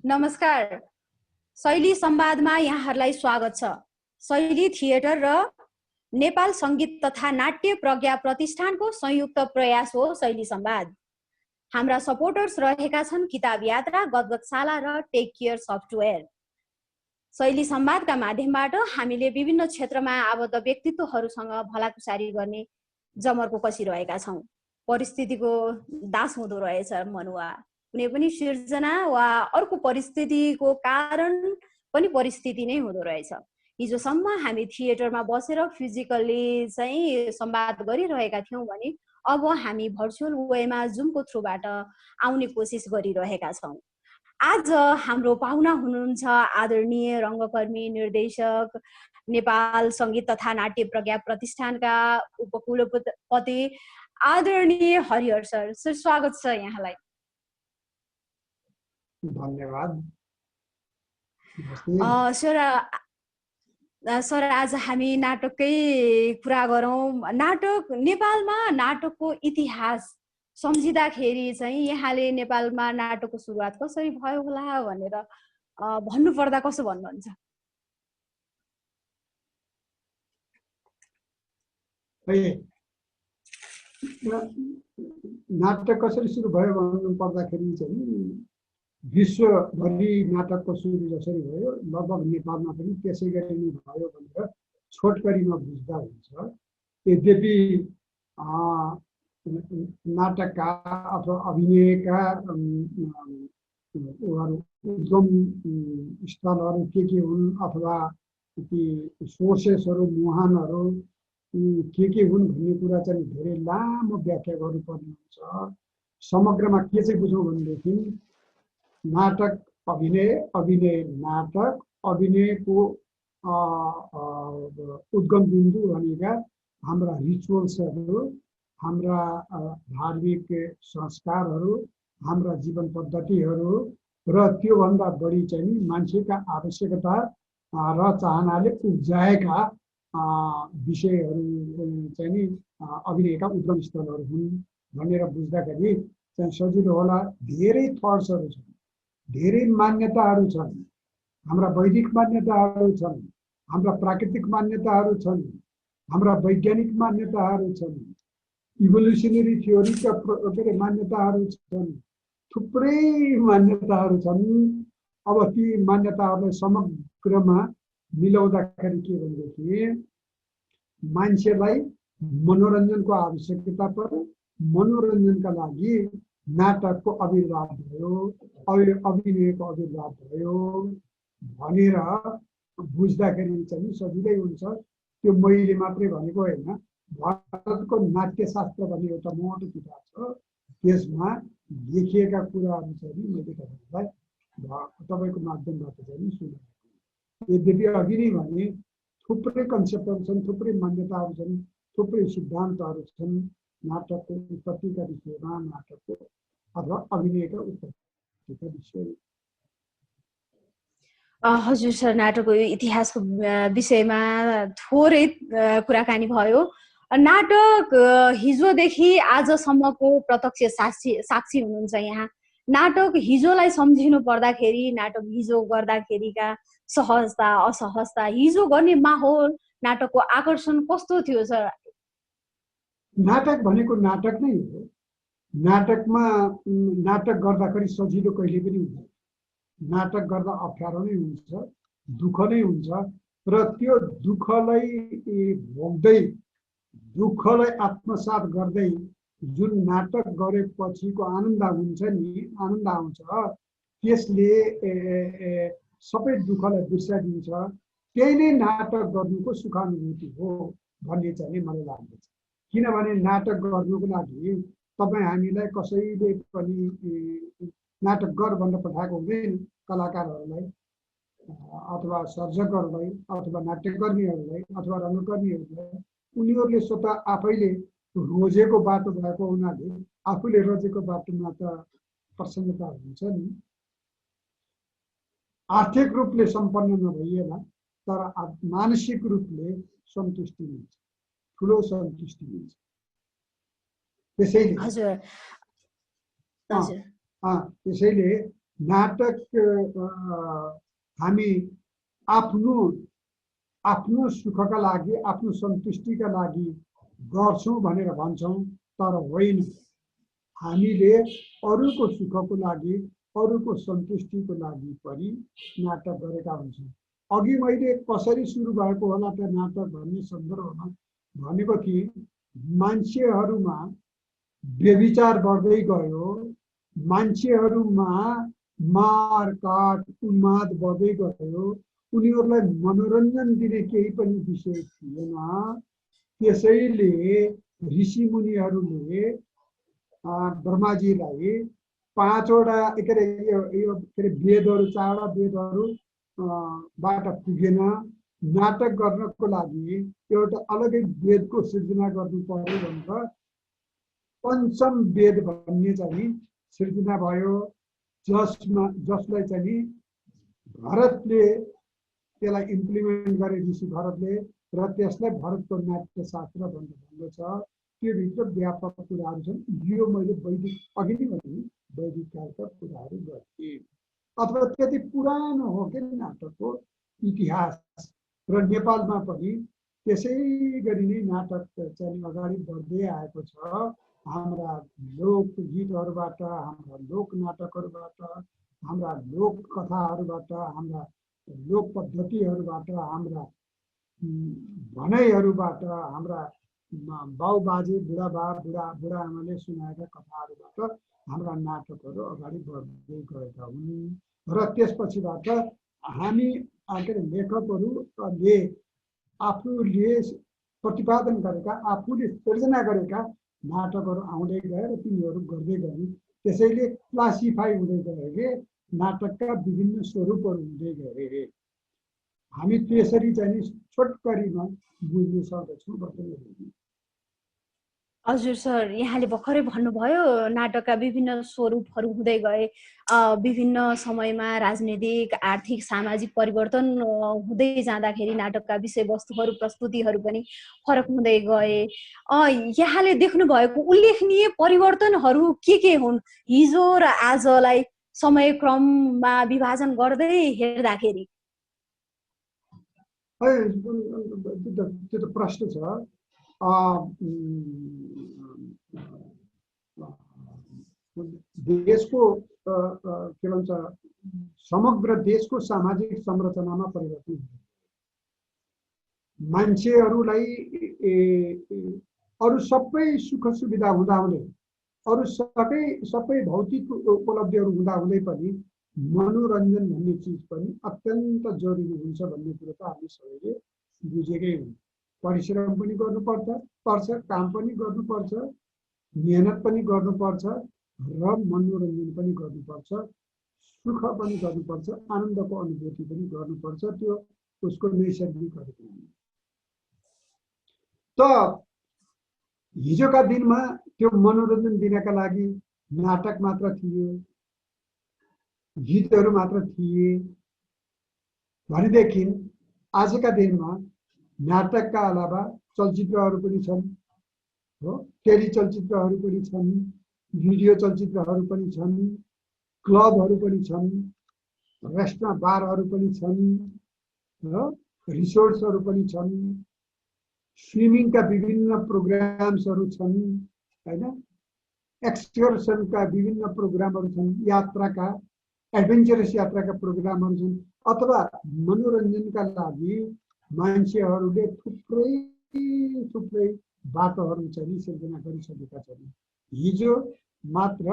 नमस्कार। शैली संवादमा यहाँहरूलाई स्वागत छ। शैली थिएटर र नेपाल संगीत तथा नाट्य प्रज्ञा प्रतिष्ठानको संयुक्त प्रयास हो शैली संवाद। हाम्रा सपोर्टर्स रहेका छन् किताब यात्रा, गदगदशाला र टेक केयर सफ्टवेयर। शैली संवादका माध्यमबाट हामीले विभिन्न क्षेत्रमा आबद्ध व्यक्तित्वहरूसँग भलाकुसारी गर्ने जमर्को कसिरहेका छौँ। परिस्थितिको दास हुँदो रहेछ मनुवा। कुनै पनि सिर्जना वा अर्को परिस्थितिको कारण पनि परिस्थिति नै हुँदो रहेछ। हिजोसम्म हामी थिएटरमा बसेर फिजिकल्ली चाहिँ संवाद गरिरहेका थियौँ भने अब हामी भर्चुअल वेमा जुमको थ्रुबाट आउने कोसिस गरिरहेका छौँ। आज हाम्रो पाहुना हुनुहुन्छ आदरणीय रङ्गकर्मी, निर्देशक, नेपाल संगीत तथा नाट्य प्रज्ञा प्रतिष्ठानका उपकुलपति आदरणीय हरिहर सर। सर, स्वागत छ यहाँलाई। धन्यवाद सर, आज हामी नाटककै कुरा गरौँ। नाटक, नेपालमा नाटकको इतिहास सम्झिँदाखेरि चाहिँ यहाँले नेपालमा नाटकको सुरुवात कसरी भयो होला भनेर भन्नुपर्दा कसो भन्नुहुन्छ? नाटक कसरी सुरु भयो भन्नु पर्दाखेरि चाहिँ विश्वभरि नाटकको सुरु जसरी भयो लगभग नेपालमा पनि त्यसै गरी नै भयो भनेर छोटकरीमा बुझ्दा हुन्छ। यद्यपि नाटकका अथवा अभिनयका उद्गम स्थलहरू के हुन् अथवा ती सोर्सेसहरू, मुहानहरू के हुन् भन्ने कुरा चाहिँ धेरै लामो व्याख्या गर्नुपर्ने हुन्छ। समग्रमा के चाहिँ बुझौँ भनेदेखि नाटक अभिनय, अभिनय नाटक, अभिनयको उद्गम बिन्दु भनेका हाम्रा रिचुअल्सहरू, हाम्रा धार्मिक संस्कारहरू, हाम्रा जीवन पद्धतिहरू र त्योभन्दा बढी चाहिँ मान्छेका आवश्यकता र चाहनाले उब्जाएका विषयहरू चाहिँ नि अभिनयका उद्गम स्थलहरू हुन् भनेर बुझ्दाखेरि चाहिँ सजिलो होला। धेरै थट्सहरू छन्, धेरै मान्यताहरू छन्। हाम्रा वैदिक मान्यताहरू छन्, हाम्रा प्राकृतिक मान्यताहरू छन्, हाम्रा वैज्ञानिक मान्यताहरू छन्, इभोल्युसनरी थ्योरीका मान्यताहरू छन्, थुप्रै मान्यताहरू छन्। अब ती मान्यताहरूलाई समग्रमा मिलाउँदाखेरि के भनेदेखि मान्छेलाई मनोरञ्जनको आवश्यकता पर्यो। मनोरञ्जनका लागि नाटकको आविर्भाव भयो, अभिनयको आविर्भाव भयो भनेर बुझ्दाखेरि चाहिँ सजिलै हुन्छ। त्यो मैले मात्रै भनेको होइन। भारतको नाट्यशास्त्र भन्ने एउटा मोटो किताब छ, त्यसमा लेखिएका कुराहरू चाहिँ मैले तपाईँको माध्यमबाट चाहिँ सुनाएको। यद्यपि अघि नै भने थुप्रै कन्सेप्टहरू छन्, थुप्रै मान्यताहरू छन्, थुप्रै सिद्धान्तहरू छन् नाटकको उत्पत्तिका विषयमा, नाटकको अथवा अभिनयका उत्पत्तिका विषय। हजुर सर, नाटकको इतिहासको विषयमा थोरै कुराकानी भयो। नाटक हिजोदेखि आजसम्मको प्रत्यक्ष साक्षी हुनुहुन्छ यहाँ। नाटक हिजोलाई सम्झिनु पर्दाखेरि, नाटक हिजो गर्दाखेरिका सहजता, असहजता, हिजो गर्ने माहौल, नाटकको आकर्षण कस्तो थियो सर? नाटक भनेको नाटक नै हो। नाटकमा नाटक गर्दाखेरि सजिलो कहिले पनि हुँदैन। नाटक गर्दा अप्ठ्यारो नै हुन्छ, दुःख नै हुन्छ र त्यो दुःखलाई भोग्दै, दुःखलाई आत्मसात गर्दै जुन नाटक गरेपछिको आनन्द हुन्छ नि, आनन्द आउँछ, त्यसले सबै दुःखलाई बिर्साइदिन्छ। त्यही नै नाटक गर्नुको सुखानुभूति हो भन्ने चाहिँ मलाई लाग्दछ। किनभने नाटक गर्नुको लागि तपाईँ हामीलाई कसैले पनि नाटक गर भनेर पठाएको हुँदैन। कलाकारहरूलाई अथवा सर्जकहरूलाई अथवा नाट्यकर्मीहरूलाई अथवा रङ्गकर्मीहरूलाई उनीहरूले स्वतः आफैले रोजेको बाटो भएको हुनाले आफूले रोजेको बाटोमा त प्रसन्नता हुन्छ नि। आर्थिक रूपले सम्पन्न नभइएला तर मानसिक रूपले सन्तुष्टि मिल्छ, ठुलो सन्तुष्टि मिल्छ। त्यसैले नाटक हामी आफ्नो आफ्नो सुखका लागि आफ्नो सन्तुष्टिका लागि गर्छौँ भनेर भन्छौँ, तर होइन, हामीले अरूको सुखको लागि अरूको सन्तुष्टिको लागि पनि नाटक गरेका हुन्छौँ। अघि मैले कसरी सुरु भएको होला त नाटक भन्ने सन्दर्भमा भनेको थिएँ, मान्छेहरूमा व्यभिचार बढ्दै गयो, मान्छेहरूमा मारकाट उन्माद बढ्दै गयो, उनीहरूलाई मनोरञ्जन दिने केही पनि विषय थिएन। त्यसैले ऋषिमुनिहरूले ब्रह्माजीलाई पाँचवटा के अरे वेदहरू, चारवटा वेदहरू बाट पुगेन, नाटक गर्नको लागि एउटा अलगै वेदको सिर्जना गर्नु पर्यो भनेर पञ्चम वेद भन्ने चाहिँ सिर्जना भयो, जसलाई चाहिँ भरतले त्यसलाई इम्प्लिमेन्ट गरे, ऋषि भरतले, र त्यसलाई भरतको नाट्यशास्त्र भन्दछ। त्यो भित्र व्यापक कुराहरू छन्। यो मैले वैदिक अघि नै भने वैदिक कालका कुराहरू गरेँ, अथवा त्यति पुरानो हो कि नाटकको इतिहास। र नेपालमा पनि त्यसै गरी नै नाटक चाहिँ अगाडि बढ्दै आएको छ। हाम्रा लोकगीतहरूबाट, हाम्रा लोक नाटकहरूबाट, हाम्रा लोक कथाहरूबाट, हाम्रा लोक पद्धतिहरूबाट, हाम्रा भनाइहरूबाट, हाम्रा बाउ बाजे बुढा आमाले सुनाएका कथाहरूबाट हाम्रा नाटकहरू अगाडि बढ्दै गएका हुन्। र त्यसपछिबाट हामी लेखकहरूले आफूले प्रतिपादन गरेका, आफूले सृजना गरेका नाटकहरू आउँदै गए र तिनीहरू गर्दै गए। त्यसैले क्लासिफाई हुँदै गए, नाटकका विभिन्न स्वरूपहरू हुँदै गए। हामी त्यसरी चाहिँ छोटकरीमा बुझ्न सक्दछौँ। हजुर सर, यहाँले भर्खरै भन्नुभयो नाटकका विभिन्न स्वरूपहरू हुँदै गए, विभिन्न समयमा राजनीतिक, आर्थिक, सामाजिक परिवर्तन हुँदै जाँदाखेरि नाटकका विषयवस्तुहरू, प्रस्तुतिहरू पनि फरक हुँदै गए। यहाँले देख्नुभएको उल्लेखनीय परिवर्तनहरू के हुन् हिजो र आजलाई समयक्रममा विभाजन गर्दै हेर्दाखेरि? त्यो त प्रश्न छ। देशको के भन्छ, समग्र देशको सामाजिक संरचनामा परिवर्तन, मान्छेहरूलाई अरू सबै सुख सुविधा हुँदाहुँदै, अरू सबै भौतिक उपलब्धिहरू हुँदाहुँदै पनि मनोरञ्जन भन्ने चिज पनि अत्यन्त जरुरी हुन्छ भन्ने कुरो त हामी सबैले बुझेकै हुन्। परिश्रम पनि गर्नुपर्छ, काम पनि गर्नुपर्छ, मेहनत पनि गर्नुपर्छ, र मनोरञ्जन पनि गर्नुपर्छ, सुख पनि गर्नुपर्छ, आनन्दको अनुभूति पनि गर्नुपर्छ। त्यो उसको नैसर्गिक अधिकार हो। त हिजोका दिनमा त्यो मनोरञ्जन दिनका लागि नाटक मात्र थियो, गीतहरू मात्र थिए भनेदेखि आजका दिनमा नाटकका अलावा चलचित्रहरू पनि छन्, हो, टेली चलचित्रहरू पनि छन्, भिडियो चलचित्रहरू पनि छन्, क्लबहरू पनि छन्, रेस्टुरेन्ट बारहरू पनि छन्, रिसोर्ट्सहरू पनि छन्, स्विमिङका विभिन्न प्रोग्राम्सहरू छन्, हैन, एक्सकर्सनका विभिन्न प्रोग्रामहरू छन्, यात्राका एडभेन्चरस यात्राका प्रोग्रामहरू छन्, अथवा मनोरञ्जनका लागि मान्छेहरूले थुप्रै बाटोहरू चाहिँ सिर्जना गरिसकेका छन्। हिजो मात्र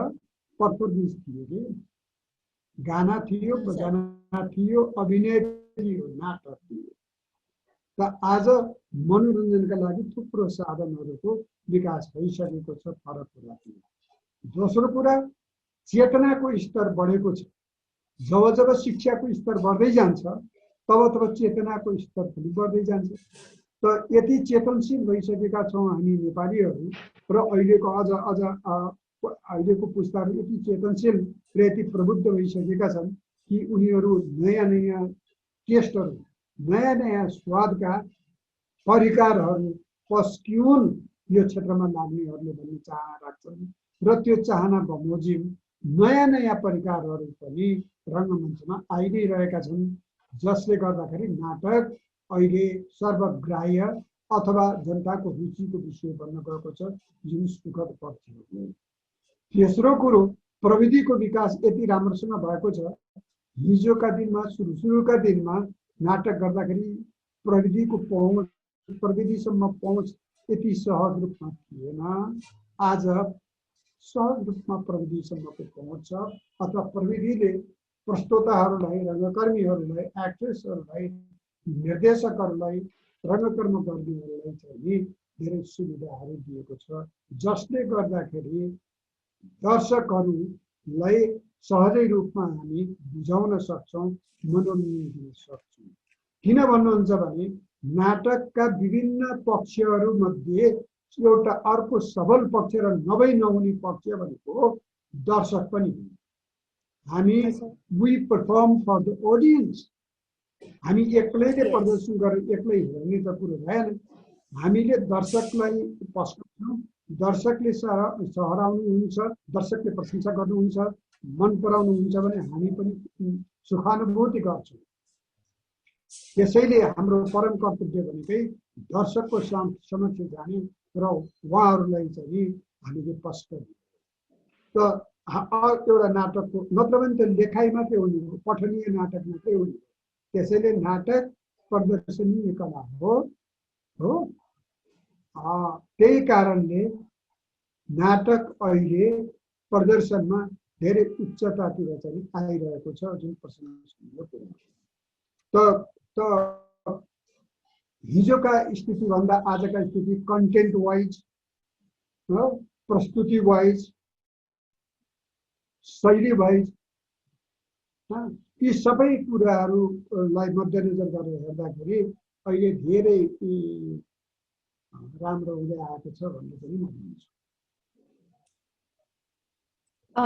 पर्फर्मेन्स थियो कि, गाना थियो, बजाना थियो, अभिनय थियो, नाटक थियो। र आज मनोरञ्जनका लागि थुप्रो साधनहरूको विकास भइसकेको छ। फरक कुरा थियो। दोस्रो कुरा, चेतनाको स्तर बढेको छ। जब शिक्षाको स्तर बढ्दै जान्छ तब चेतनाको स्तर पनि बढ्दै जान्छ। त यति चेतनशील भइसकेका छौँ हामी नेपालीहरू, र अहिलेको पुस्ताहरू यति चेतनशील र यति प्रबुद्ध भइसकेका छन् कि उनीहरू नयाँ टेस्टहरू, नयाँ स्वादका परिकारहरू पस्किउन् यो क्षेत्रमा लाग्नेहरूले भन्ने चाहना राख्छन्। र त्यो चाहना बमोजिम नयाँ नयाँ परिकारहरू पनि रङ्गमञ्चमा आइ नै रहेका छन्, जसले गर्दाखेरि नाटक अहिले सर्वग्राह्य अथवा जनताको रुचिको विषय बन्न गएको छ, जुन सुखद पक्ष हो। तेस्रो कुरो, प्रविधिको विकास यति राम्रोसँग भएको छ। हिजोका दिनमा सुरुका दिनमा नाटक गर्दाखेरि प्रविधिसम्म पहुँच यति सहज रूपमा थिएन। आज सहज रूपमा प्रविधिसम्मको पहुँच छ, अथवा प्रविधिले प्रस्तोताहरूलाई, रङ्गकर्मीहरूलाई, एक्ट्रेसहरूलाई, निर्देशकहरूलाई, रङ्गकर्म गर्नेहरूलाई चाहिँ धेरै सुविधाहरू दिएको छ, जसले गर्दाखेरि दर्शकहरूलाई सहजै रूपमा हामी बुझाउन सक्छौँ, मनोरञ्जन दिन सक्छौँ। किन भन्नुहुन्छ भने नाटकका विभिन्न पक्षहरूमध्ये एउटा अर्को सबल पक्ष र नहुने पक्ष भनेको दर्शक पनि हो। हामी we perform for the audience. हामी एक्लैले प्रदर्शन गरेर एक्लै हेर्ने त कुरो भएन। हामीले दर्शकलाई पस्छौँ, दर्शकले सहराउनुहुन्छ, दर्शकले प्रशंसा गर्नुहुन्छ, मन पराउनुहुन्छ भने हामी पनि सुखानुभूति गर्छौँ। त्यसैले हाम्रो परम कर्तव्य भनेकै दर्शकको समक्ष जाने र उहाँहरूलाई चाहिँ हामीले प्रश्न दिने। त एउटा नाटकको नत्र भने त लेखाइ मात्रै हुने हो, पठनीय नाटक मात्रै हुने हो। त्यसैले नाटक प्रदर्शनीय कला हो। त्यही कारणले नाटक अहिले प्रदर्शनमा धेरै उच्चतातिर चाहिँ आइरहेको छ, जुन प्रशंसनीय कुरो हो। त हिजोका स्थितिभन्दा आजका स्थिति कन्टेन्ट वाइज, प्रस्तुति वाइज, शैली वाइज, यी सबै कुराहरूलाई मध्यनजर गरेर हेर्दाखेरि अहिले धेरै राम्रो हुँदै आएको छ भन्ने पनि म भन्छु।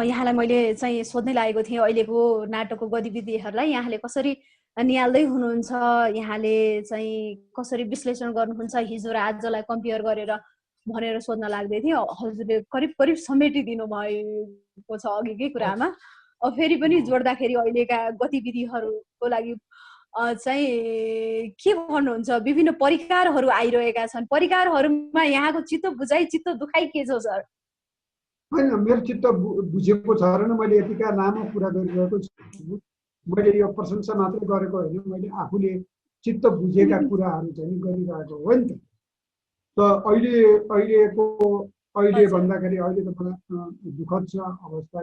यहाँलाई मैले चाहिँ सोध्नै लागेको थिएँ, अहिलेको नाटकको गतिविधिहरूलाई यहाँले कसरी निहाल्दै हुनुहुन्छ, यहाँले चाहिँ कसरी विश्लेषण गर्नुहुन्छ हिजो र आजलाई कम्पेयर गरेर भनेर सोध्न लाग्दै थिएँ। हजुरले करिब करिब समेटिदिनु भएको छ अघिकै कुरामा। फेरि पनि जोड्दाखेरि अहिलेका गतिविधिहरूको लागि चाहिँ के भन्नुहुन्छ? विभिन्न परिकारहरू आइरहेका छन्, परिकारहरूमा यहाँको चित्त बुझाइ, चित्त दुखाइ के छ सर? होइन, मेरो चित्त बुझेको छ र मैले यतिका लामो कुरा गरिरहेको छु। मैले यो प्रशंसा मात्रै गरेको होइन, मैले आफूले चित्त बुझेका कुराहरू चाहिँ गरिरहेको हो नि त। त अहिले भन्दाखेरि अहिले त मलाई दुःखद छ अवस्था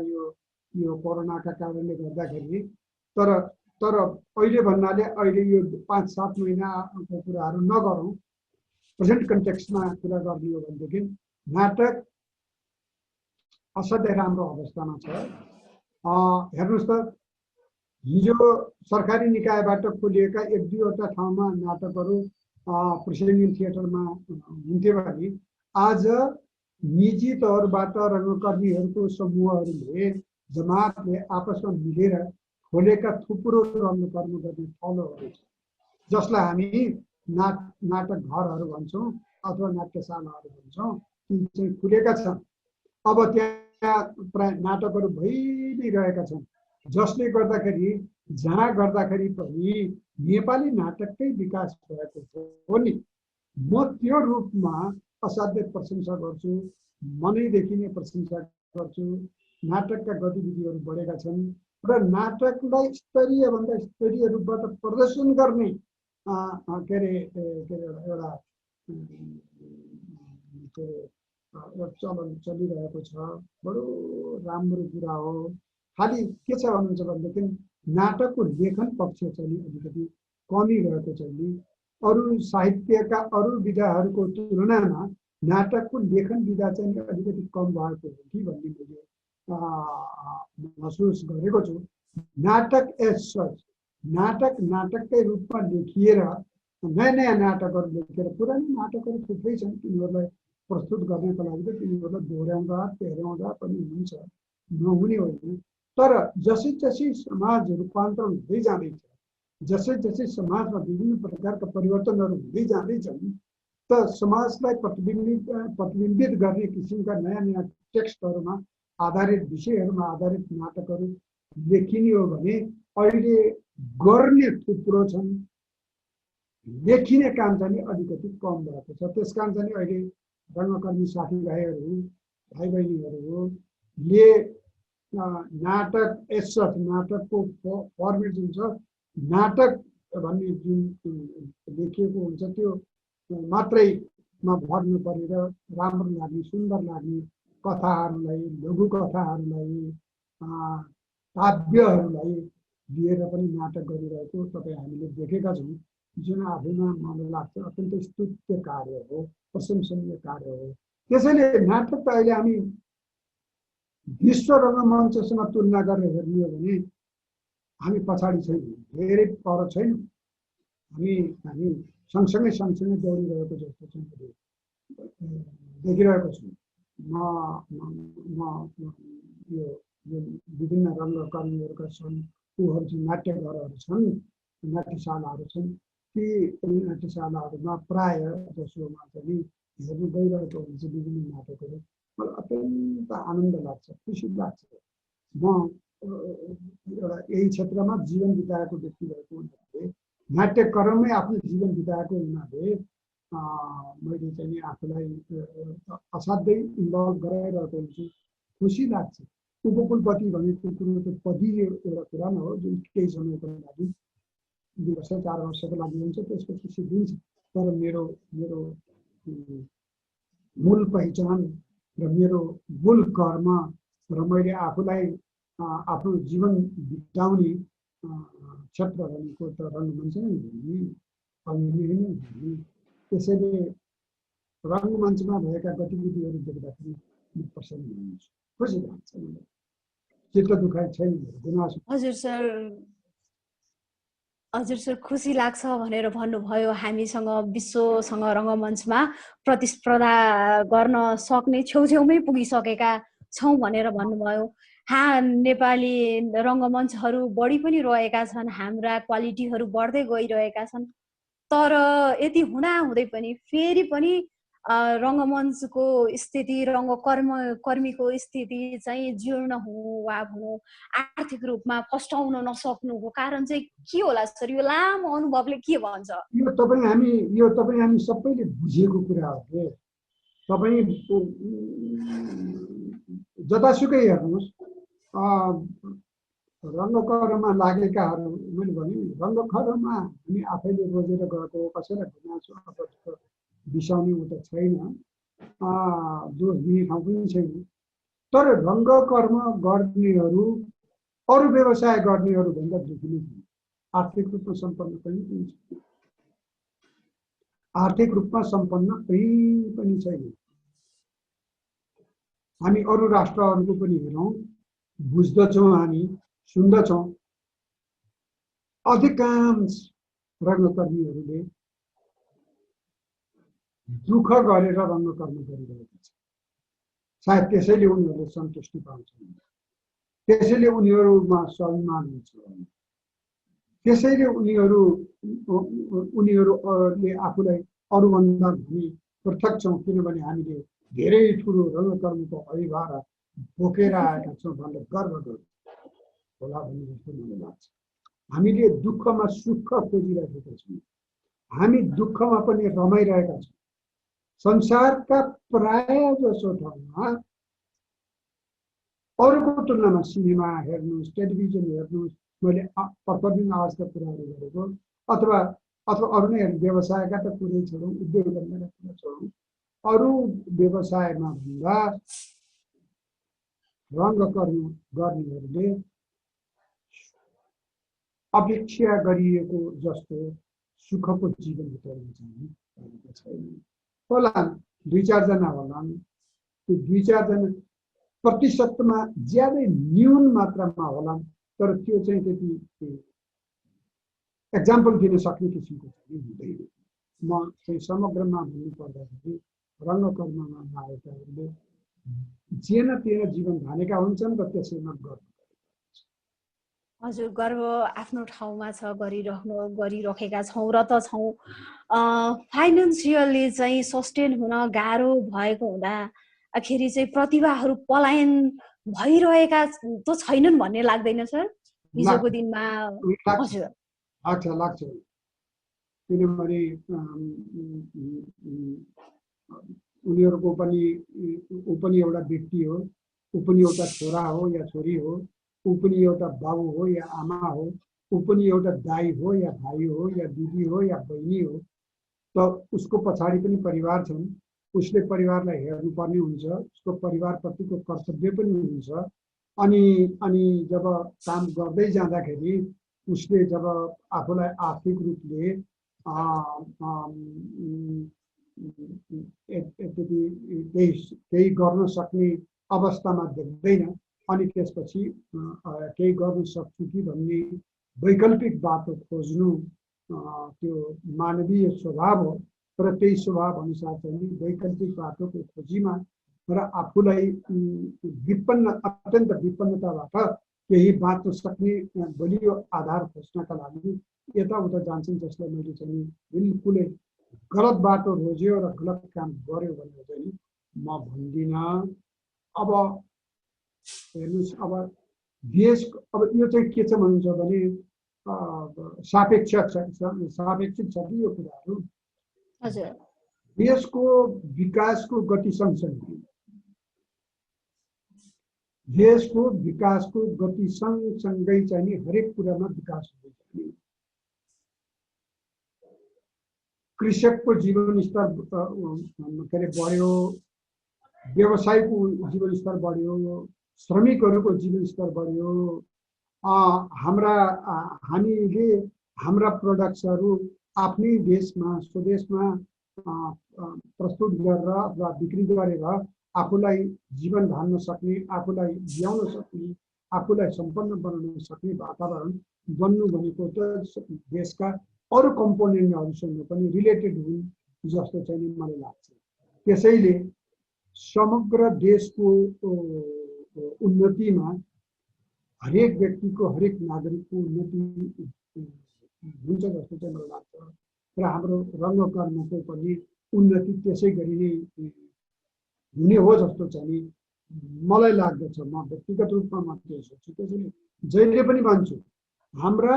यो कोरोनाका कारणले गर्दाखेरि। तर अहिले भन्नाले अहिले यो 5-7 महिनाको कुराहरू नगरौँ, प्रेजेन्ट कन्टेक्स्टमा कुरा गर्ने हो भनेदेखि नाटक असाध्यै राम्रो अवस्थामा छ। हेर्नुहोस् त, हिजो सरकारी निकायबाट खोलिएका 1-2वटा ठाउँमा नाटकहरू प्रेसिडेन्ट थिएटरमा हुन्थ्यो भने आज निजी तौरबाट रङ्गकर्मीहरूको समूहहरूले, जमातले आपसमा मिलेर खोलेका थुप्रो रङ्गकर्म गर्ने ठाउँहरू छ, जसलाई हामी नाटक घरहरू भन्छौँ अथवा नाट्यशालाहरू भन्छौँ। ती चाहिँ खुलेका छन्। अब त्यहाँ प्राय नाटकहरू भइ नै रहेका छन्, जसले गर्दाखेरि जहाँ गर्दाखेरि पनि नेपाली नाटककै विकास भएको हो नि। म त्यो रूपमा असाध्यै प्रशंसा गर्छु, मनैदेखि नै प्रशंसा गर्छु। नाटकका गतिविधिहरू बढेका छन् र नाटकलाई स्तरीयभन्दा स्तरीय रूपबाट प्रदर्शन गर्ने के अरे एउटा चलन चलिरहेको छ। बडो राम्रो कुरा हो। खालि के छ भन्नुहुन्छ भनेदेखि नाटकको लेखन पक्ष चाहिँ अलिकति कमी रहेको छ नि। अरू साहित्यका अरू विधाहरूको तुलनामा नाटकको लेखन विधा चाहिँ अलिकति कम भएको हो कि भन्ने मैले महसुस गरेको छु। नाटक एज सच, नाटककै रूपमा लेखिएर नयाँ नाटकहरू लेखेर, पुरानो नाटकहरू थुप्रै छन्, तिनीहरूलाई प्रस्तुत गर्नको लागि त तिनीहरूलाई दोहोऱ्याउँदा तेह्र्याउँदा पनि हुन्छ, नहुने होइन। तर जसै जसै समाज रूपान्तरण हुँदै जाँदैछ, जसै जसै समाजमा विभिन्न प्रकारका परिवर्तनहरू हुँदै जाँदैछन्, त समाजलाई प्रतिबिम्बित गर्ने किसिमका नयाँ टेक्स्टहरूमा आधारित विषयहरूमा आधारित नाटकहरू लेखिने हो भने अहिले गर्ने थुप्रो छन्, लेखिने काम चाहिँ अलिकति कम भएको छ। त्यसकारण चाहिँ अहिले रङ्गकर्मी साथीभाइहरू भाइ बहिनीहरूले नाटक यसर्थ नाटकको फर्मेट जुन छ, नाटक भन्ने जुन लेखिएको हुन्छ त्यो मात्रैमा भर नपरेर राम्रो लाग्ने सुन्दर लाग्ने कथाहरूलाई, लघु कथाहरूलाई, काव्यहरूलाई लिएर पनि नाटक गरिरहेको तपाईँ हामीले देखेका छौँ, जुन आफैमा मलाई लाग्छ अत्यन्त स्तुत्य कार्य हो, प्रशंसनीय कार्य हो। त्यसैले नाटक त अहिले हामी विश्व रङ्गमञ्चसँग तुलना गरेर हेर्ने हो भने हामी पछाडि छैनौँ, धेरै पर छैनौँ। हामी सँगसँगै दौडिरहेको जस्तो चाहिँ देखिरहेको छु। यो विभिन्न रङ्गकर्मीहरूका समूहहरू छन्, नाट्यघरहरू छन्, नाट्यशालाहरू छन्। ती नाट्यशालाहरूमा प्राय जसोमा चाहिँ हेर्नु गइरहेको हुन्छ विभिन्न नाटकहरू। मलाई अत्यन्त आनन्द लाग्छ, खुसी लाग्छ। म एउटा यही क्षेत्रमा जीवन बिताएको व्यक्ति भएको हुनाले, नाट्यकर्ममै आफ्नो जीवन बिताएको हुनाले मैले चाहिँ आफूलाई असाध्यै इन्भल्भ गराइरहेको हुन्छु, खुसी लाग्छ। उपकुलपति भनेको कुरो त पदीय एउटा कुरा न हो, जुन केही समयको लागि 2 वर्ष 4 वर्षको लागि हुन्छ, त्यसपछि सिद्धिन्छ। तर मेरो मूल पहिचान र मेरो मूल कर्म र मैले आफूलाई आफ्नो जीवन बिताउने क्षेत्र भनेको त रङ्गमञ्च नै हुने, अभिनय नै हुने। त्यसैले रङ्गमञ्चमा भएका गतिविधिहरू देख्दाखेरि म प्रसन्न हुन्छु, खुसी लाग्छ, मलाई चित्त दुखाइ छैन, गुनासो। हजुर सर, खुसी लाग्छ भनेर भन्नुभयो। हामीसँग विश्वसँग रङ्गमञ्चमा प्रतिस्पर्धा गर्न सक्ने छेउछेउमै पुगिसकेका छौँ भनेर भन्नुभयो। नेपाली रङ्गमञ्चहरू बढी पनि रहेका छन्, हाम्रा क्वालिटीहरू बढ्दै गइरहेका छन्। तर यति हुँदाहुँदै पनि फेरि पनि रङ्गमञ्चको स्थिति, रङ्गकर्मीको स्थिति चाहिँ जीर्ण हुनु वा भनौँ आर्थिक रूपमा फस्टाउन नसक्नुको कारण चाहिँ के होला सर? यो लामो अनुभवले के भन्छ? यो तपाईँ हामी सबैले बुझेको कुरा हो के। तपाईँ जतासुकै हेर्नुहोस्, रङ्गकर्ममा लागेकाहरू, मैले भने रङ्गकर्ममा हामी आफैले रोजेर गएको, कसैलाई गुनासो बिसाउने ऊ त छैन, दोष दिने ठाउँ पनि छैन। तर रङ्गकर्म गर्नेहरू अरू व्यवसाय गर्नेहरू भन्दा दुखी नै, आर्थिक रूपमा सम्पन्न कहीँ पनि छैन, आर्थिक रूपमा सम्पन्न कहीँ पनि छैन। हामी अरू राष्ट्रहरूको पनि हेरौँ, बुझ्दछौँ, हामी सुन्दछौँ, अधिकांश रङ्गकर्मीहरूले दुःख गरेर रङ्गकर्म गरिरहेका छन्। सायद त्यसैले उनीहरूले सन्तुष्टि पाउँछन्, त्यसैले उनीहरूमा स्वाभिमान हुन्छ, त्यसैले उनीहरूले आफूलाई अरूभन्दा हामी पृथक छौँ, किनभने हामीले धेरै ठुलो रङ्गकर्मीको अभिभार बोकेर आएका छौँ भनेर गर्व गर्छ होला भन्ने जस्तो मलाई लाग्छ। हामीले दुःखमा सुख खोजिरहेका छौँ, हामी दुःखमा पनि रमाइरहेका छौँ। संसारका प्राय जसो ठाउँमा अरूको तुलनामा सिनेमा हेर्नुहोस्, टेलिभिजन हेर्नुहोस्, मैले पर्फर्मिङ आर्ट्सका कुराहरू गरेको, अथवा अरू नै व्यवसायका त कुरै छोडौँ, उद्योग गर्नेका कुरा छोडौँ, अरू व्यवसायमा भन्दा रङ्गकर्म गर्नेहरूले अपेक्षा गरिएको जस्तो सुखको जीवन बिताउन चाहिँ छैन। होला 2-4 जना होलान्, त्यो 2-4 जना प्रतिशतमा ज्यादै न्यून मात्रामा होलान्, तर त्यो चाहिँ त्यति एक्जाम्पल दिन सक्ने किसिमको चाहिँ हुँदैन। म चाहिँ समग्रमा भन्नु पर्दाखेरि रङ्गकर्ममा लागेकाहरूले जेन तेन जीवन धानेका हुन्छन् र त्यसैमा गर्व। हजुर, गर्व आफ्नो ठाउँमा छ, गरिरहेका छौँ र त छौँ। फाइनेन्सियली चाहिँ सस्टेन हुन गाह्रो भएको हुँदाखेरि चाहिँ प्रतिभाहरू पलायन भइरहेका त छैनन् भन्ने लाग्दैन सर हिजोको लाग्छ दिनमा? लाग्छ हजुर लाग्छ लाग्छ किनभने उनीहरूको पनि ऊ पनि एउटा व्यक्ति हो, ऊ पनि एउटा छोरा हो या छोरी हो, ऊ पनि एउटा बाबु हो या आमा हो, ऊ पनि एउटा दाइ हो या भाइ हो या दिदी हो या बहिनी हो। त उसको पछाडि पनि परिवार छन्, उसले परिवारलाई हेर्नुपर्ने हुन्छ, उसको परिवारप्रतिको कर्तव्य पनि हुन्छ। अनि अनि जब काम गर्दै जाँदाखेरि उसले जब आफूलाई आर्थिक रूपले यद्यपि केही गर्न सक्ने अवस्थामा देख्दैन, अनि त्यसपछि केही गर्न सक्छु कि भन्ने वैकल्पिक बाटो खोज्नु त्यो मानवीय स्वभाव हो। र त्यही स्वभाव अनुसार चाहिँ वैकल्पिक बाटोको खोजीमा र आफूलाई अत्यन्त विपन्नताबाट केही बाँच्न सक्ने बलियो आधार खोज्नका लागि यताउता जान्छन्, जसलाई मैले चाहिँ बिल्कुलै गलत बाटो रोज्यो र गलत काम गर्यो भनेर चाहिँ म भन्दिनँ। अब हेर्नुहोस्, अब देश अब यो चाहिँ के छ भन्नुहुन्छ भने सापेक्षिक छ कि यो कुराहरू। हजुर देशको विकासको गति सँगसँगै देशको विकासको गति सँगसँगै चाहिँ नि हरेक कुरामा विकास हुँदैछ। कृषकको जीवन स्तर के अरे बढ्यो, व्यवसायको जीवन स्तर बढ्यो, श्रमिकहरूको जीवन स्तर बढ्यो। हामीले हाम्रा प्रोडक्ट्सहरू आफ्नै देशमा स्वदेशमा प्रस्तुत गरेर अथवा बिक्री गरेर आफूलाई जीवन धान्न सक्ने, आफूलाई जियाउन सक्ने, आफूलाई सम्पन्न बनाउन सक्ने वातावरण बन्नु भनेको त देशका अरू कम्पोनेन्टहरूसँग पनि रिलेटेड हुन् जस्तो चाहिँ मलाई लाग्छ। त्यसैले समग्र देशको उन्नतिमा हरेक व्यक्तिको, हरेक नागरिकको उन्नति हुन्छ जस्तो चाहिँ मलाई लाग्छ। र हाम्रो रङ्गकर्मको पनि उन्नति त्यसै गरी नै हुने हो जस्तो चाहिँ मलाई लाग्दछ। म व्यक्तिगत रूपमा म त्यो सोच्छु। त्यसैले जहिले पनि भन्छु, हाम्रा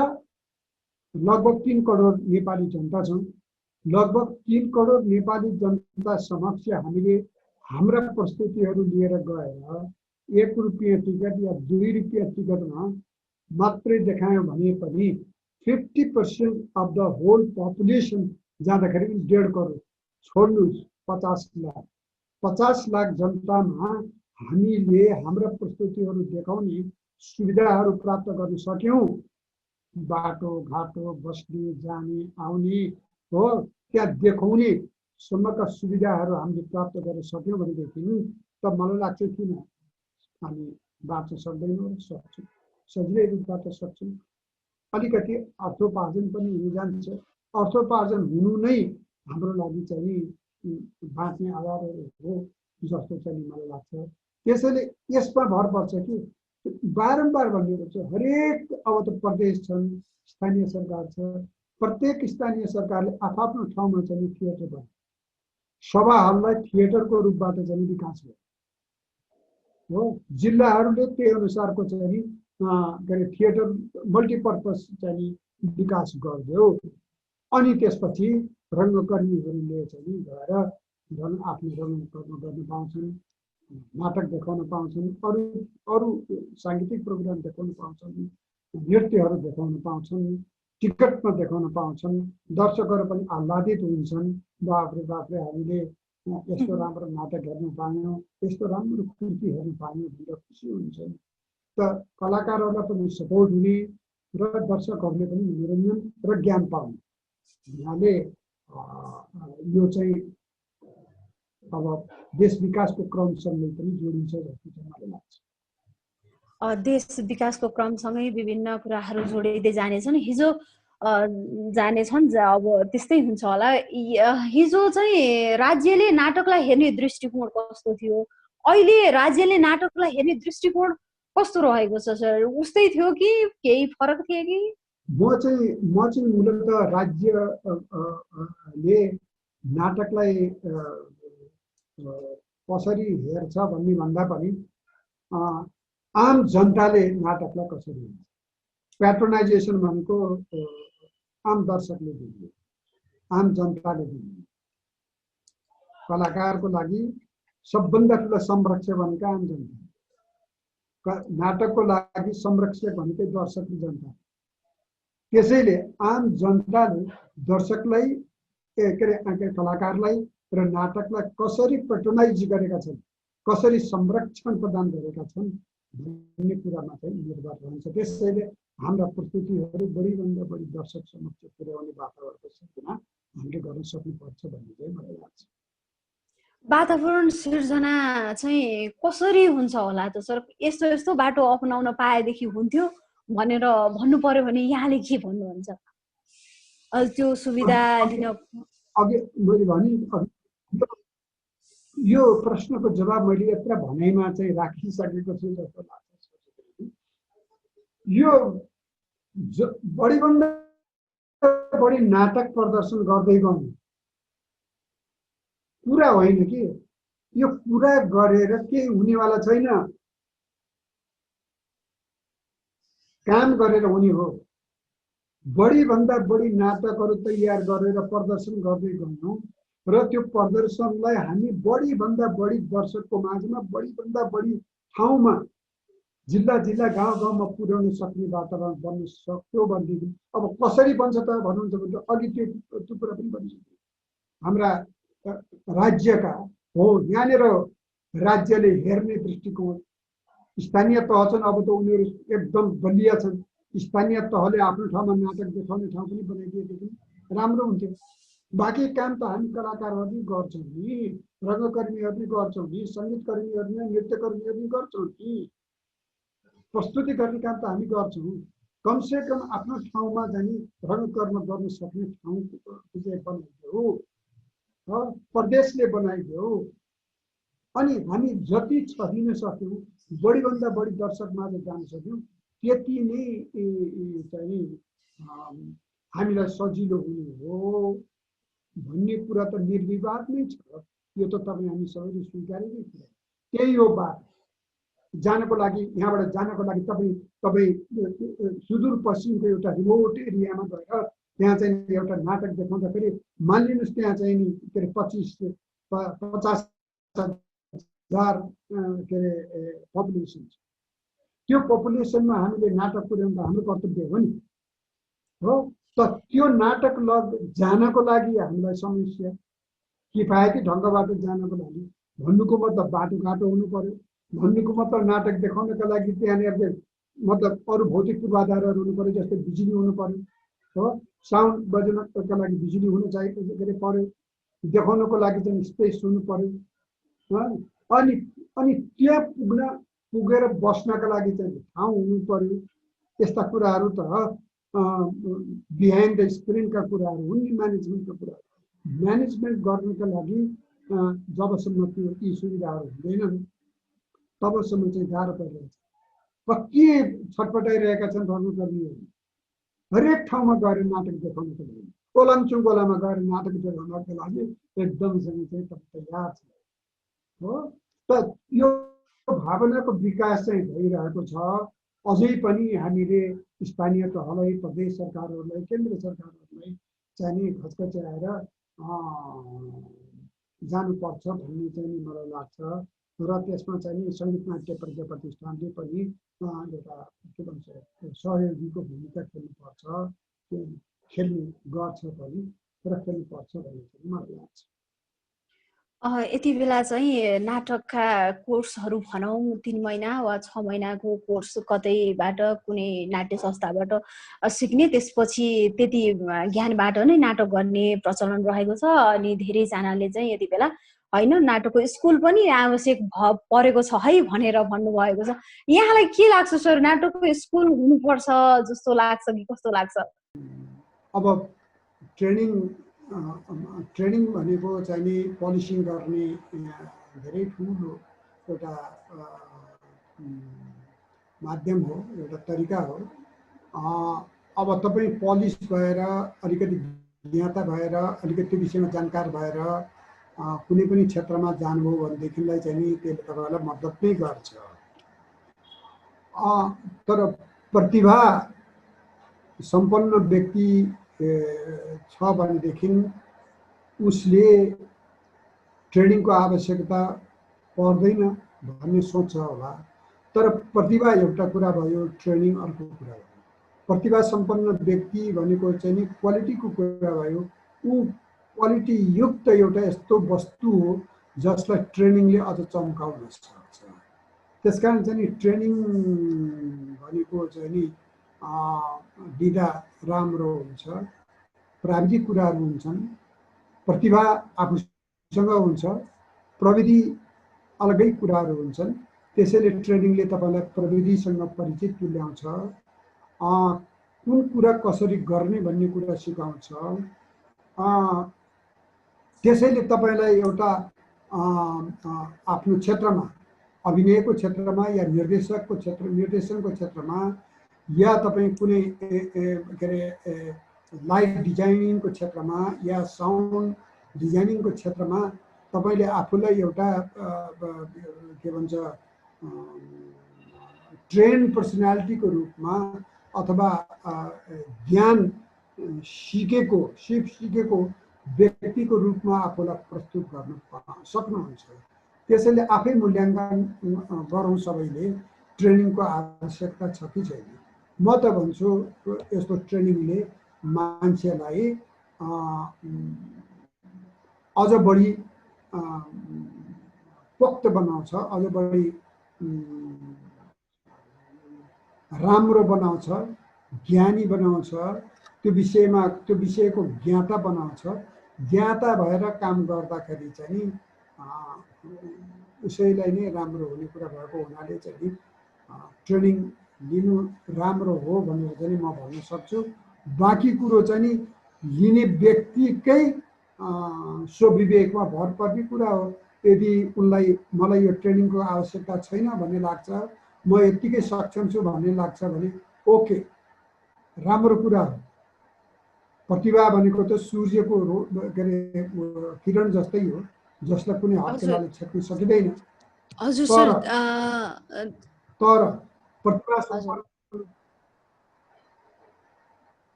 लगभग 3 करोड नेपाली जनता छौँ। लगभग 3 करोड नेपाली जनता समक्ष हामीले हाम्रा प्रस्तुतिहरू लिएर गएर 1 रुपियाँ टिकट या 2 रुपियाँ टिकटमा मात्रै देखायौँ भने पनि 50% अफ द होल पपुलेसन जाँदाखेरि 1.5 करोड छोड्नुहोस् 50 लाख जनतामा हामीले हाम्रा प्रस्तुतिहरू देखाउने सुविधाहरू प्राप्त गर्न सक्यौँ। बाटो घाटो, बस्ने जाने आउने हो, त्यहाँ देखाउने सम्मका सुविधाहरू हामीले प्राप्त गर्न सक्यौँ भनेदेखि त मलाई लाग्छ किन हामी बाँच्न सक्दैनौँ। सक्छौँ, सजिलै रूपबाट सक्छौँ। अलिकति अर्थोपार्जन पनि हुन जान्छ। अर्थोपार्जन हुनु नै हाम्रो लागि चाहिँ बाँच्ने आधारहरू हो जस्तो चाहिँ मलाई लाग्छ। त्यसैले यसमा भर पर्छ कि बारम्बार भन्ने गर्छ, हरेक अब त प्रदेश छन्, स्थानीय सरकार छ, प्रत्येक स्थानीय सरकारले आफ्नो ठाउँमा चाहिँ थिएटर बनायो, सभा हललाई थिएटरको रूपबाट चाहिँ विकास गर्यो हो। जिल्लाहरूले त्यही अनुसारको चाहिँ के अरे थिएटर मल्टिपर्पज चाहिँ विकास गरिदियो। अनि त्यसपछि रङ्गकर्मीहरूले चाहिँ गएर आफ्नो रङ्गकर्म गर्न पाउँछन्, नाटक देखाउन पाउँछन्, अरू साङ्गीतिक प्रोग्राम देखाउन पाउँछन्, नृत्यहरू देखाउन पाउँछन्, टिकटमा देखाउन पाउँछन्। दर्शकहरू पनि आह्लादित हुन्छन्, बाफरे हामीले यस्तो राम्रो नाटक हेर्न पायौँ, यस्तो राम्रो कृति हेर्न पायौँ भनेर खुसी हुन्छन्। त कलाकारहरूलाई पनि सपोर्ट हुने र दर्शकहरूले पनि मनोरञ्जन र ज्ञान पाउने हुनाले यो चाहिँ अब देश विकासको क्रमसँगै पनि जोडिन्छ जस्तो चाहिँ मलाई लाग्छ। देश विकासको क्रमसँगै विभिन्न कुराहरू जोडिँदै जानेछन्, हिजो जानेछन्, अब त्यस्तै हुन्छ होला। हिजो चाहिँ राज्यले नाटकलाई हेर्ने दृष्टिकोण कस्तो थियो, अहिले राज्यले नाटकलाई हेर्ने दृष्टिकोण कस्तो रहेको छ सर? उस्तै थियो कि केही फरक थियो कि? म चाहिँ मूलतः राज्यले नाटकलाई कसरी हेर्छ भन्ने भन्दा पनि आम जनताले नाटकलाई कसरी हुन्छ? प्याट्रोनाइजेसन भनेको आम दर्शकले दिने, आम जनताले दिने। कलाकारको लागि सबभन्दा ठुलो संरक्षक भनेको आम जनता, नाटकको लागि संरक्षक भनेकै दर्शक जनता। त्यसैले आम जनताले दर्शकलाई कलाकारलाई र नाटकलाई कसरी पेट्रोनाइज गरेका छन्, कसरी संरक्षण प्रदान गरेका छन् भन्ने कुरामा चाहिँ निर्भर रहन्छ। त्यसैले हाम्रा प्रस्तुतिहरू बढीभन्दा बढी दर्शक समक्ष पुर्याउने वातावरणको सिर्जना हामीले गर्न सक्नुपर्छ भन्ने चाहिँ मलाई लाग्छ। वातावरण सिर्जना चाहिँ कसरी हुन्छ होला त सर? यस्तो यस्तो बाटो अपनाउन पाएदेखि हुन्थ्यो भनेर भन्नु पर्यो भने यहाँले के भन्नुहुन्छ? त्यो सुविधा लिन अघि मैले भने यो प्रश्नको जवाब मैले यत्र भनाइमा चाहिँ राखिसकेको छु जस्तो लाग्छ। यो बढीभन्दा बढी नाटक प्रदर्शन गर्दै गर्नु कुरा होइन कि, यो कुरा गरेर केही हुनेवाला छैन, काम गरेर हुने हो। बढीभन्दा बढी नाटकहरू तयार गरेर प्रदर्शन गर्दै गर्नु र त्यो प्रदर्शनलाई हामी बढीभन्दा बढी दर्शकको माझमा बढीभन्दा बढी ठाउँमा जिल्ला जिल्ला गाउँ गाउँमा पुर्याउन सक्ने वातावरण बन्न सक्यो भनेदेखि अब कसरी बन्छ त भन्नुहुन्छ भने अघि त्यो कुरा पनि भनिसक्यो। हाम्रा राज्यका हो, यहाँनिर राज्यले हेर्ने दृष्टिकोण, स्थानीय तह छन्, अब त उनीहरू एकदम बलिया छन्। स्थानीय तहले आफ्नो ठाउँमा नाटक देखाउने ठाउँ पनि बनाइदिएदेखि राम्रो हुन्थ्यो। बाँकी काम त हामी कलाकारहरूले गर्छौँ नि, रङ्गकर्मीहरूले गर्छौँ नि, सङ्गीतकर्मीहरूले, नृत्यकर्मीहरूले गर्छौँ नि, प्रस्तुति गर्ने काम त हामी गर्छौँ। कमसे कम आफ्नो ठाउँमा जाने रङ्गकर्म गर्न सक्ने ठाउँ बनाइदियो, प्रदेशले बनाइदियो। अनि हामी जति छरिन सक्यौँ, बढीभन्दा बढी दर्शकमा जान सक्यौँ, त्यति नै चाहिँ हामीलाई सजिलो हुने हो भन्ने कुरा त निर्विवाद नै छ। यो त तपाईँ हामी सबैले स्वीकारेकै कुरा। त्यही हो बात। जानको लागि, यहाँबाट जानको लागि तपाईँ सुदूरपश्चिमको एउटा रिमोट एरियामा गएर त्यहाँ चाहिँ एउटा नाटक देखाउँदाखेरि मानिलिनुहोस् त्यहाँ चाहिँ नि के अरे 50,000 के अरे पपुलेसन छ। त्यो पपुलेसनमा हामीले नाटक पुर्याउनु त हाम्रो कर्तव्य हो नि, हो त। त्यो नाटक जानको लागि हामीलाई समस्या, किफायती ढङ्गबाट जानको लागि भन्नुको मतलब बाटोघाटो हुनु पर्यो, भन्नुको मतलब नाटक देखाउनका लागि त्यहाँनिर मतलब अरू भौतिक पूर्वाधारहरू हुनु पर्यो, जस्तै बिजुली हुनु पर्यो, हो, साउन्ड बजाउनका लागि बिजुली हुनु पर्यो, देखाउनको लागि चाहिँ स्पेस हुनु पर्यो। अनि त्यहाँ पुगेर बस्नका लागि चाहिँ ठाउँ हुनु पर्यो। यस्ता कुराहरू त बिहाइन्ड द स्क्रिनका कुराहरू हुन् नि, म्यानेजमेन्टका कुराहरू। म्यानेजमेन्ट गर्नका लागि जबसम्म त्यो यी सुविधाहरू हुँदैनन् तबसम्म चाहिँ गाह्रो परिरहेछ। के छटपटाइरहेका छन् रङ्गकर्मीहरू? हरेक ठाउँमा गएर नाटक देखाउनको लागि, कोलमचुङ्गोलामा गएर नाटक देखाउनको लागि एकदमसँग चाहिँ तयार छ, हो। त यो भावनाको विकास चाहिँ भइरहेको छ। अझै पनि हामीले स्थानीय तहलाई, प्रदेश सरकारहरूलाई, केन्द्र सरकारहरूलाई चाहिँ घचघच्याएर जानुपर्छ भन्ने चाहिँ मलाई लाग्छ। र त्यसमा चाहिँ सङ्गीत नाट्य प्रज्ञा प्रतिष्ठानले पनि एउटा के भन्छ सहयोगीको भूमिका खेल्नुपर्छ, खेल्ने गर्छ पनि र खेल्नुपर्छ भन्ने चाहिँ मलाई लाग्छ। यति बेला चाहिँ नाटकका कोर्सहरू भनौँ 3 महिना वा 6 महिनाको कोर्स कतैबाट कुनै नाट्य संस्थाबाट सिक्ने, त्यसपछि त्यति ज्ञानबाट नै नाटक गर्ने प्रचलन रहेको छ। अनि धेरैजनाले चाहिँ यति बेला होइन नाटकको स्कुल पनि आवश्यक परेको छ है भनेर भन्नुभएको छ। यहाँलाई के लाग्छ सर, नाटकको स्कुल हुनुपर्छ जस्तो लाग्छ कि कस्तो लाग्छ? अब ट्रेनिङ भनेको चाहिँ नि पलिसिङ गर्ने धेरै ठुलो एउटा माध्यम हो, एउटा तरिका हो। अब तपाईँ पलिस भएर, अलिकति ज्ञाता भएर, अलिकति त्यो विषयमा जानकार भएर कुनै पनि क्षेत्रमा जानुभयो भनेदेखिलाई चाहिँ नि त्यसले तपाईँलाई मद्दत नै गर्छ। तर प्रतिभा सम्पन्न व्यक्ति छ भनेदेखि उसले ट्रेनिङको आवश्यकता पर्दैन भन्ने सोच छ होला। तर प्रतिभा एउटा कुरा भयो, ट्रेनिङ अर्को कुरा भयो। प्रतिभा सम्पन्न व्यक्ति भनेको चाहिँ नि क्वालिटीको कुरा भयो। ऊ क्वालिटी युक्त एउटा यस्तो वस्तु हो जसलाई ट्रेनिङले अझ चम्काउन सक्छ। त्यसकारण चाहिँ नि ट्रेनिङ भनेको चाहिँ नि दिँदा राम्रो हुन्छ। प्राविधिक कुराहरू हुन्छन्, प्रतिभा आफूसँग हुन्छ, प्रविधि अलगै कुराहरू हुन्छन्। त्यसैले ट्रेनिङले तपाईँलाई प्रविधिसँग परिचित तुल्याउँछ, कुन कुरा कसरी गर्ने भन्ने कुरा सिकाउँछ। त्यसैले तपाईँलाई एउटा आफ्नो क्षेत्रमा, अभिनयको क्षेत्रमा या निर्देशनको क्षेत्रमा या तपाईँ कुनै के अरे लाइट डिजाइनिङको क्षेत्रमा या साउन्ड डिजाइनिङको क्षेत्रमा तपाईँले आफूलाई एउटा के भन्छ ट्रेन पर्सनालिटीको रूपमा अथवा ज्ञान सिकेको व्यक्तिको रूपमा आफूलाई प्रस्तुत गर्न सक्नुहुन्छ। त्यसैले आफै मूल्याङ्कन गरौँ सबैले, ट्रेनिङको आवश्यकता छ कि छैन। म त भन्छु यस्तो ट्रेनिङले मान्छेलाई अझ बढी पोक्त बनाउँछ, अझ बढी राम्रो बनाउँछ, ज्ञानी बनाउँछ, त्यो विषयको ज्ञाता बनाउँछ। ज्ञाता भएर काम गर्दाखेरि चाहिँ उसैलाई नै राम्रो हुने कुरा भएको हुनाले चाहिँ ट्रेनिङ लिनु राम्रो हो भनेर चाहिँ म भन्न सक्छु। बाँकी कुरो चाहिँ नि लिने व्यक्तिकै स्वविवेकमा भर पर्ने कुरा हो। यदि मलाई यो ट्रेनिङको आवश्यकता छैन भन्ने लाग्छ, म यत्तिकै सक्षम छु भन्ने लाग्छ भने ओके, राम्रो कुरा हो। प्रतिभा भनेको त सूर्यको के अरे किरण जस्तै हो, जसलाई कुनै हत्केलाले छेक्न सकिँदैन। हजुर सर, तर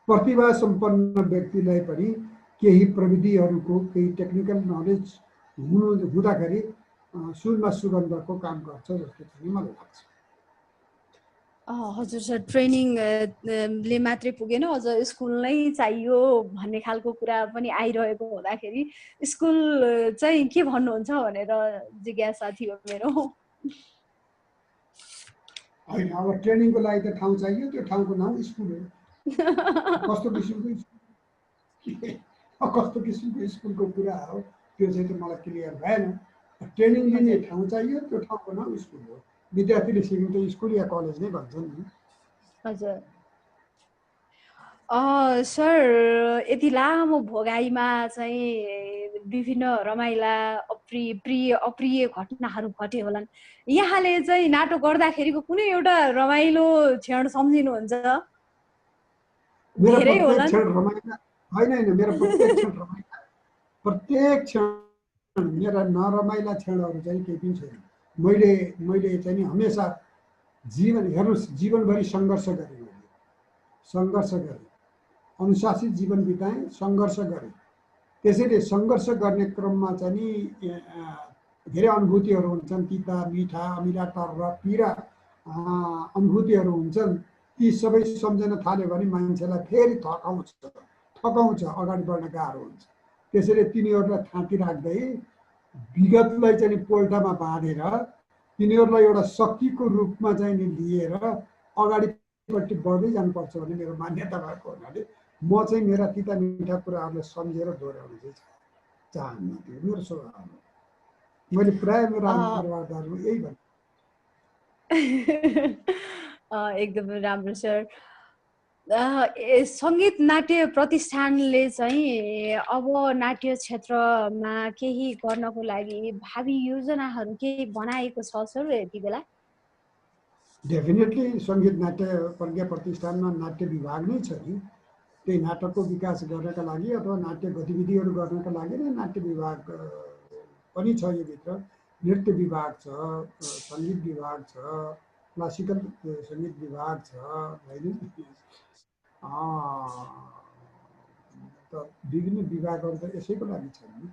प्रतिभा सम्पन्न व्यक्तिलाई पनि केही प्रविधिहरूको, केही टेक्निकल नलेज हुँदाखेरि सुनमा सुगन्धको काम गर्छ जस्तो चाहिँ मलाई लाग्छ। हजुर सर, ट्रेनिङले मात्रै पुगेन, अझ स्कुल नै चाहियो भन्ने खालको कुरा पनि आइरहेको हुँदाखेरि स्कुल चाहिँ के भन्नुहुन्छ भनेर जिज्ञासा थियो मेरो। होइन, अब ट्रेनिङको लागि त ठाउँ चाहियो, त्यो ठाउँको नाम स्कुल हो। कस्तो किसिमको स्कुलको कुरा हो त्यो चाहिँ त मलाई क्लियर भएन। ट्रेनिङ लिने ठाउँ चाहियो, त्यो ठाउँको नाम स्कुल हो। विद्यार्थीले सिक्नु त स्कुल या कलेज नै भन्छन् नि। हजुर सर, यति लामो भोगाईमा चाहिँ विभिन्न रमाइला अप्रिय घटनाहरू घटे होलान्। यहाँले चाहिँ नाटक गर्दाखेरिको कुनै एउटा रमाइलो क्षण सम्झिनुहुन्छ? धेरै होलान्। होइन, मेरो प्रत्येक क्षण रमाइला, प्रत्येक क्षण मेरा नरमाइला क्षणहरू चाहिँ केही पनि छैन। मैले चाहिँ नि हमेसा हेर्नुहोस्, जीवनभरि सङ्घर्ष गरेँ, अनुशासित जीवन बिताएँ, सङ्घर्ष गरेँ। त्यसैले सङ्घर्ष गर्ने क्रममा चाहिँ नि धेरै अनुभूतिहरू हुन्छन्, तिता मिठा अमिला टर्रा पिरा अनुभूतिहरू हुन्छन्। ती सबै सम्झन थाल्यो भने मान्छेलाई फेरि थकाउँछ, अगाडि बढ्न गाह्रो हुन्छ। त्यसैले तिनीहरूलाई थाँती राख्दै विगतलाई चाहिँ पोल्टामा बाँधेर तिनीहरूलाई एउटा शक्तिको रूपमा चाहिँ नि लिएर अगाडिपट्टि बढ्दै जानुपर्छ भन्ने मेरो मान्यता भएको हुनाले म चाहिँ मेरा तिता मिठा कुराहरूलाई सम्झेर दोहोऱ्याउन चाहिँ चाहन्न। त्यो मेरो स्वभाव हो। मैले प्रायः मेरो अनुहारवादहरू यही भन्छु। एकदमै राम्रो सर। सङ्गीत नाट्य प्रतिष्ठानले चाहिँ अब नाट्य क्षेत्रमा केही गर्नको लागि भावी योजनाहरू केही बनाएको छ सर यति बेला? डेफिनेटली सङ्गीत नाट्य प्रज्ञा प्रतिष्ठानमा नाट्य विभाग नै छ नि। त्यही नाटकको विकास गर्नका लागि अथवा नाट्य गतिविधिहरू गर्नका लागि नै नाट्य विभाग पनि छ। यो भित्र नृत्य विभाग छ, सङ्गीत विभाग छ, क्लासिकल सङ्गीत विभाग छ होइन, त विभिन्न विभागहरू त यसैको लागि छन् नि।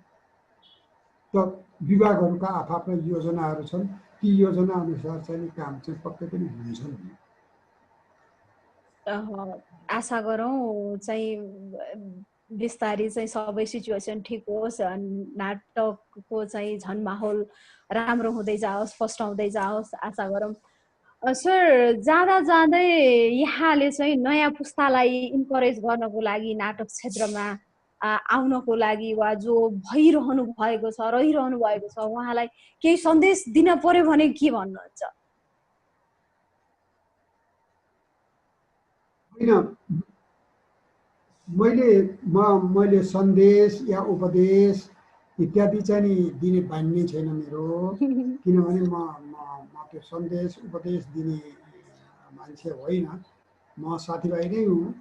त विभागहरूका आफ्ना योजनाहरू छन्, ती योजना अनुसार चाहिँ काम चाहिँ पक्कै पनि हुन्छन्। आशा गरौँ चाहिँ बिस्तारै चाहिँ सबै सिचुएसन ठिक होस्, नाटकको चाहिँ झन् माहौल राम्रो हुँदै जाओस्, फस्टाउँदै जाओस्, आशा गरौँ। सर, जाँदा जाँदै यहाँले चाहिँ नयाँ पुस्तालाई इन्करेज गर्नको लागि नाटक क्षेत्रमा आउनको लागि वा जो भइरहनु भएको छ, रहिरहनु भएको छ, उहाँलाई केही सन्देश दिन पर्यो भने के भन्नुहुन्छ? होइन, मैले सन्देश या उपदेश इत्यादि चाहिँ नि दिने बानी छैन मेरो, किनभने म त्यो सन्देश उपदेश दिने मान्छे होइन, म साथीभाइ नै हुँ।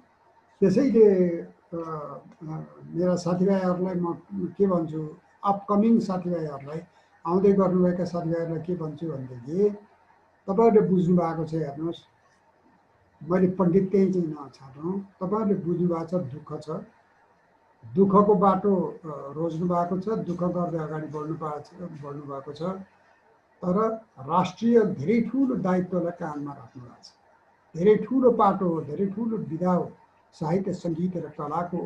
त्यसैले मेरा साथीभाइहरूलाई म के भन्छु, अपकमिङ साथीभाइहरूलाई, आउँदै गर्नुभएका साथीभाइहरूलाई के भन्छु भनेदेखि, तपाईँहरूले बुझ्नु भएको छ, हेर्नुहोस्, मैले पण्डित त्यही चाहिँ नछाडौँ, तपाईँहरूले बुझ्नु भएको छ, दुःख छ, दुःखको बाटो रोज्नु भएको छ, दुःख गर्दै अगाडि बढ्नु भएको छ, तर राष्ट्रिय धेरै ठुलो दायित्वलाई काँधमा राख्नु भएको छ। धेरै ठुलो पाटो हो, धेरै ठुलो विधा हो, साहित्य सङ्गीत र कलाको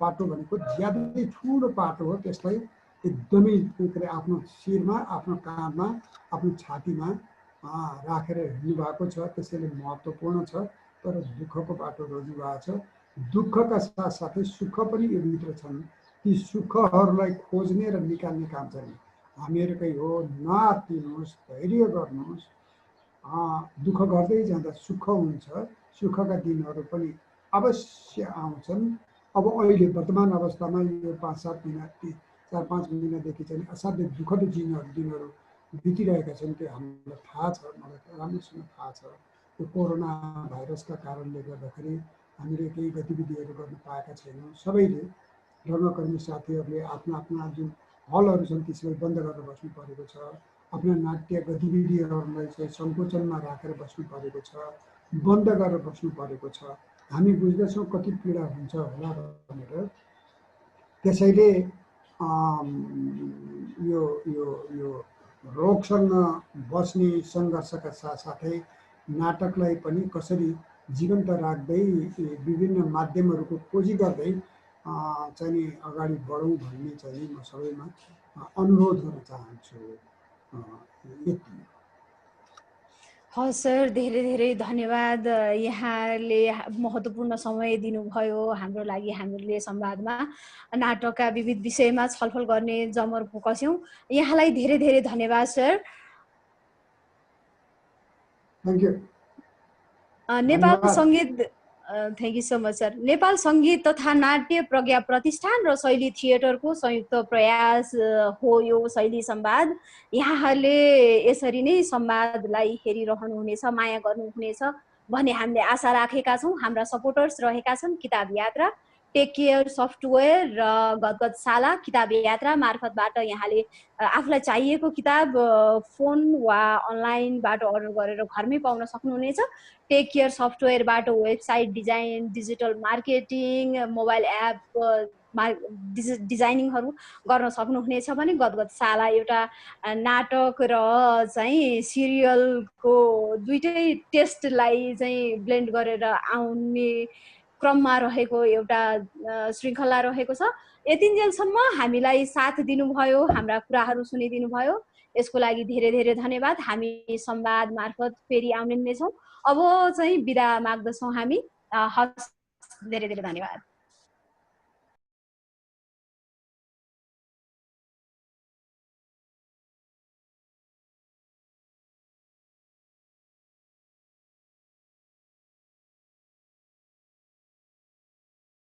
पाटो भनेको ज्यादै ठुलो पाटो हो। त्यसलाई एकदमै आफ्नो शिरमा, आफ्नो काँधमा, आफ्नो छातीमा राखेर हिँड्नु भएको छ, त्यसैले महत्त्वपूर्ण छ। तर दुःखको बाटो रोज्नु भएको छ। दुःखका साथसाथै सुख पनि योभित्र छन्। ती सुखहरूलाई खोज्ने र निकाल्ने काम चाहिँ हामीहरूकै हो। नआत्तिनुहोस्, धैर्य गर्नुहोस्, दुःख गर्दै जाँदा सुख हुन्छ, सुखका दिनहरू पनि अवश्य आउँछन्। अब अहिले वर्तमान अवस्थामा यो 5-7 महिना 4-5 महिनादेखि चाहिँ असाध्यै दुःखद दिनहरू बितिरहेका छन्, त्यो हामीलाई थाहा छ, मलाई राम्रोसँग थाहा छ। यो कोरोना भाइरसका कारणले गर्दाखेरि हामीले केही गतिविधिहरू गर्न पाएका छैनौँ। सबैले रङ्गकर्मी साथीहरूले आफ्ना आफ्ना जुन हलहरू छन् त्यसलाई बन्द गरेर बस्नु परेको छ। आफ्ना नाट्य गतिविधिहरूलाई चाहिँ सङ्कोचनमा राखेर बस्नु परेको छ, बन्द गरेर बस्नु परेको छ। हामी बुझ्दछौँ कति पीडा हुन्छ होला भनेर। त्यसैले यो यो यो रोगसँग बस्ने सङ्घर्षका साथसाथै नाटकलाई पनि कसरी जीवन्त राख्दै विभिन्न माध्यमहरूको खोजी गर्दै चाहिँ अगाडि बढौँ भन्ने चाहिँ म सबैमा अनुरोध गर्न चाहन्छु। यति। हस् सर, धेरै धेरै धन्यवाद। यहाँले महत्त्वपूर्ण समय दिनुभयो हाम्रो लागि। हामीले संवादमा नाटकका विविध विषयमा छलफल गर्ने जमर कस्यौँ। यहाँलाई धेरै धेरै धन्यवाद सर। Thank you. नेपाल सङ्गीत, thank you so much sir. Nepal सङ्गीत तथा नाट्य प्रज्ञा प्रतिष्ठान र शैली थिएटरको संयुक्त प्रयास हो यो शैली संवाद। यहाँहरूले यसरी नै संवादलाई हेरिरहनुहुनेछ, माया गर्नुहुनेछ भन्ने हामीले आशा राखेका छौँ। हाम्रा सपोर्टर्स रहेका छन् किताब यात्रा, टेक केयर सफ्टवेयर र गदगदशाला। किताब यात्रा मार्फतबाट यहाँले आफूलाई चाहिएको किताब फोन वा अनलाइनबाट अर्डर गरेर घरमै पाउन सक्नुहुनेछ। टेक केयर सफ्टवेयरबाट website design, digital marketing, mobile app डिजाइनिङहरू गर्न सक्नुहुनेछ भने गदगदशाला एउटा नाटक र चाहिँ सिरियलको दुइटै टेस्टलाई चाहिँ ब्लेन्ड गरेर आउने क्रममा रहेको एउटा श्रृङ्खला रहेको छ। यतिन्जेलसम्म हामीलाई साथ दिनुभयो, हाम्रा कुराहरू सुनिदिनु भयो, यसको लागि धेरै धेरै धन्यवाद। हामी संवाद मार्फत फेरि आउने नै छौँ। अब चाहिँ बिदा माग्दछौँ हामी। हस्, धेरै धेरै धन्यवाद।